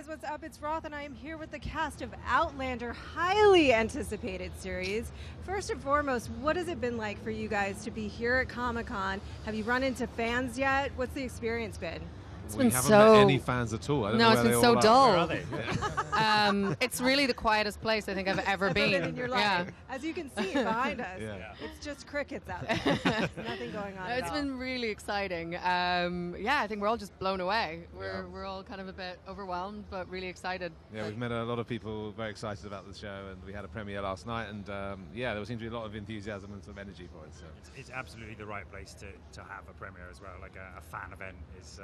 what's up? It's Roth, and I am here with the cast of Outlander, highly anticipated series. First and foremost, what has it been like for you guys to be here at Comic-Con? Have you run into fans yet? What's the experience been? We haven't met any fans at all. I don't know it's where been they so all dull. Where are they? It's really the quietest place I think I've ever been. In your life. Yeah. As you can see behind us, it's just crickets out there. There's nothing going on. It's been really exciting. I think we're all just blown away. We're all kind of a bit overwhelmed, but really excited. Yeah, we've met a lot of people very excited about the show, and we had a premiere last night, and there seemed to be a lot of enthusiasm and some energy for it. So it's absolutely the right place to have a premiere as well. Like a fan event is.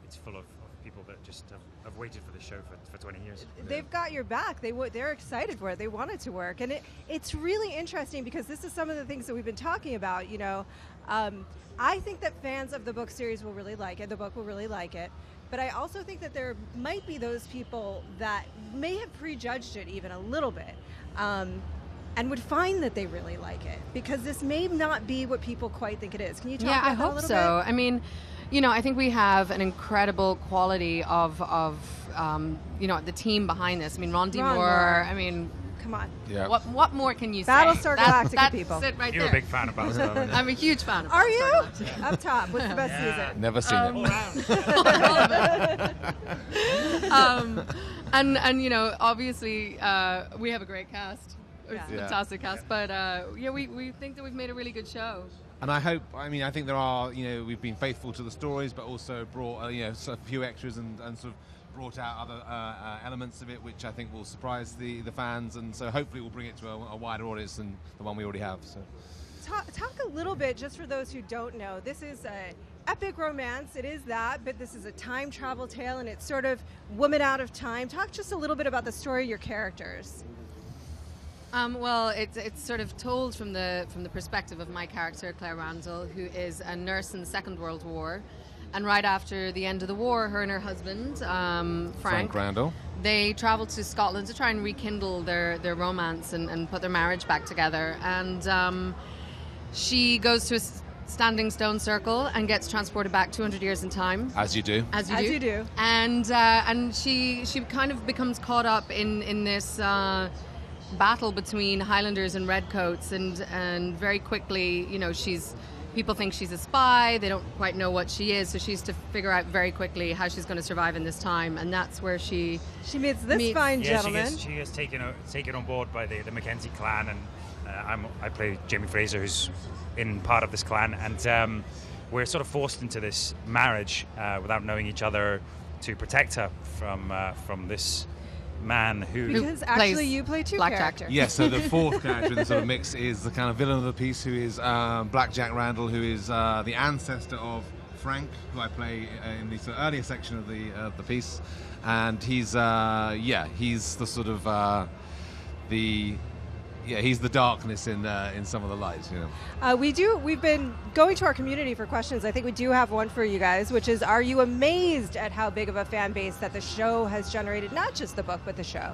It's full of people that just have waited for the show for 20 years. They've got your back. They're excited for it. They want it to work. And it's really interesting because this is some of the things that we've been talking about. I think that fans of the book series will really like it. The book will really like it. But I also think that there might be those people that may have prejudged it even a little bit. And would find that they really like it because this may not be what people quite think it is. Can you talk about that a little bit? Yeah, I hope so. I mean, I think we have an incredible quality of the team behind this. I mean, Ron Moore. I mean, come on. Yeah. What more can you say? Battlestar Galactica that's people. It right You're there. a big fan of Battlestar. I'm a huge fan of Are Battlestar you? Galactica. Up top. What's the best season? never seen it. And obviously we have a great cast. It's a fantastic cast, but we think that we've made a really good show. And I think there are, we've been faithful to the stories, but also brought, a few extras and sort of brought out other elements of it, which I think will surprise the fans, and so hopefully we'll bring it to a wider audience than the one we already have. So, talk a little bit, just for those who don't know, this is a epic romance. It is that, but this is a time travel tale, and it's sort of woman out of time. Talk just a little bit about the story of your characters. Well, it's sort of told from the perspective of my character, Claire Randall, who is a nurse in the Second World War. And right after the end of the war, her and her husband, Frank Randall, they traveled to Scotland to try and rekindle their romance and put their marriage back together. And she goes to a standing stone circle and gets transported back 200 years in time. As you do. As you do. And she kind of becomes caught up in this battle between Highlanders and Redcoats, and very quickly, people think she's a spy. They don't quite know what she is, so she's to figure out very quickly how she's going to survive in this time, and that's where she meets this fine gentleman. She gets taken on board by the Mackenzie clan, and I play Jamie Fraser, who's in part of this clan, and we're sort of forced into this marriage without knowing each other to protect her from this man who because actually you play two characters. Yes, so the fourth character in the sort of mix is the kind of villain of the piece, who is Black Jack Randall, who is the ancestor of Frank, who I play in the sort of earlier section of the piece, and he's the sort of he's the darkness in some of the lights. We've been going to our community for questions. I think we do have one for you guys, which is, are you amazed at how big of a fan base that the show has generated? Not just the book, but the show.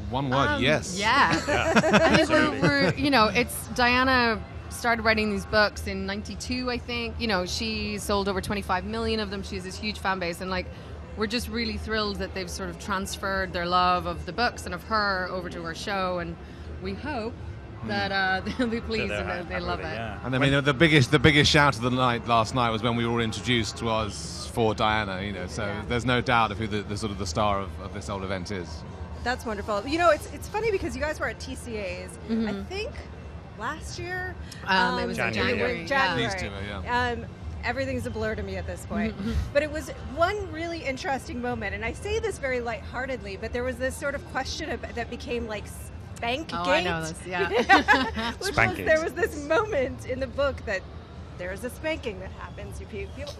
One word, yes. Yeah. I think we're it's Diana started writing these books in 92, I think. She sold over 25 million of them. She has this huge fan base, and we're just really thrilled that they've sort of transferred their love of the books and of her over to our show, and we hope that they'll be pleased and they love it. Yeah. And I mean, the biggest shout of the night last night was when we were all introduced was for Diana. So there's no doubt of who the sort of the star of this whole event is. That's wonderful. It's funny because you guys were at TCAs. Mm-hmm. I think last year. It was January. Yeah. Everything's a blur to me at this point. But it was one really interesting moment, and I say this very lightheartedly, but there was this sort of question that became like Spankgate. Oh, I know this, yeah. There was this moment in the book that there's a spanking that happens.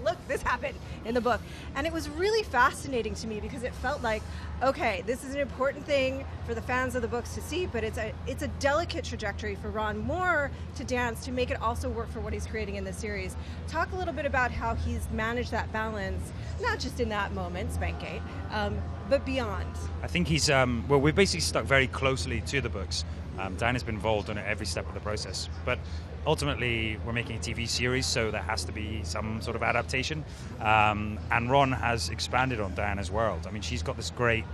Look, this happened in the book. And it was really fascinating to me because it felt like, okay, this is an important thing for the fans of the books to see, but it's a delicate trajectory for Ron Moore to dance to make it also work for what he's creating in the series. Talk a little bit about how he's managed that balance, not just in that moment, Spankgate, but beyond. I think he's, we're basically stuck very closely to the books. Diana's been involved in every step of the process. But ultimately we're making a TV series, so there has to be some sort of adaptation. And Ron has expanded on Diana's world. I mean, she's got this great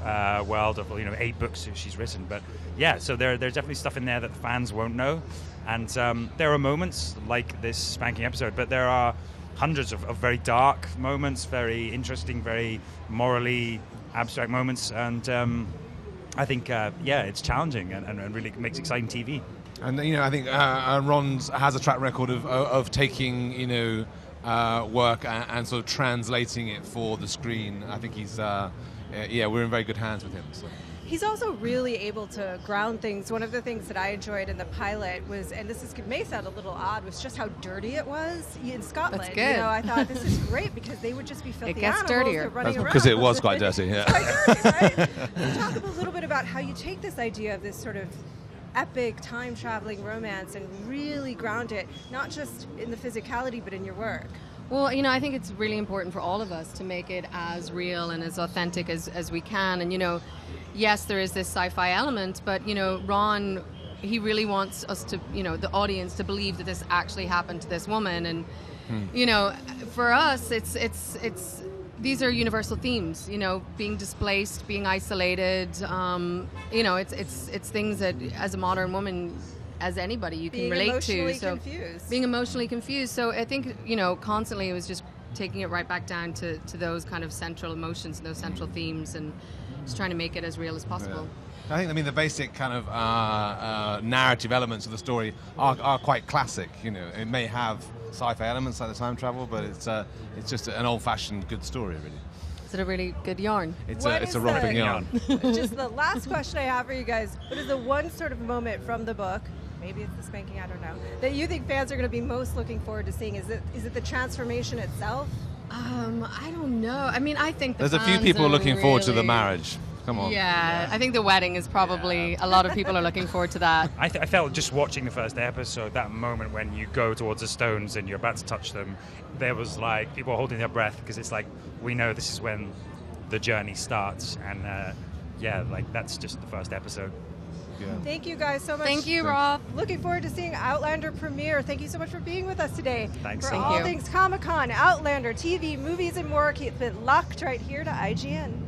world of 8 books that she's written. But yeah, so there's definitely stuff in there that the fans won't know. And there are moments like this spanking episode, but there are hundreds of very dark moments, very interesting, very morally abstract moments. And I think, it's challenging and really makes exciting TV. And I think Ron has a track record of taking work and sort of translating it for the screen. I think he's we're in very good hands with him. So. He's also really able to ground things. One of the things that I enjoyed in the pilot was, and may sound a little odd, was just how dirty it was in Scotland. That's good. I thought this is great because they would just be filthy it gets animals dirtier. running around. Because it was quite dirty. Yeah. It's quite dirty, right? Talk a little bit about how you take this idea of this sort of epic time-traveling romance and really ground it, not just in the physicality, but in your work. Well, I think it's really important for all of us to make it as real and as authentic as we can. And, yes, there is this sci-fi element, but, Ron, he really wants us to, the audience to believe that this actually happened to this woman. And, for us, it's these are universal themes, being displaced, being isolated. It's things that as a modern woman, as anybody, you can relate to. So being emotionally confused. So I think, constantly it was just taking it right back down to those kind of central emotions and those central themes and just trying to make it as real as possible. Yeah. I think, the basic kind of narrative elements of the story are quite classic. It may have sci-fi elements like the time travel, but it's just an old-fashioned good story, really. Is it a really good yarn? It's a romping yarn. Just the last question I have for you guys, what is the one sort of moment from the book, maybe it's the spanking, I don't know, that you think fans are going to be most looking forward to seeing? Is it the transformation itself? I don't know. I mean, I think there's a few people looking forward to the marriage. Come on. Yeah, I think the wedding is probably, a lot of people are looking forward to that. I felt just watching the first episode, that moment when you go towards the stones and you're about to touch them, there was like people holding their breath because it's like, we know this is when the journey starts. And that's just the first episode. Yeah. Thank you guys so much. Thank you, Roth. Looking forward to seeing Outlander premiere. Thank you so much for being with us today. Thanks. For all things Comic-Con, Outlander, TV, movies, and more, keep it locked right here to IGN.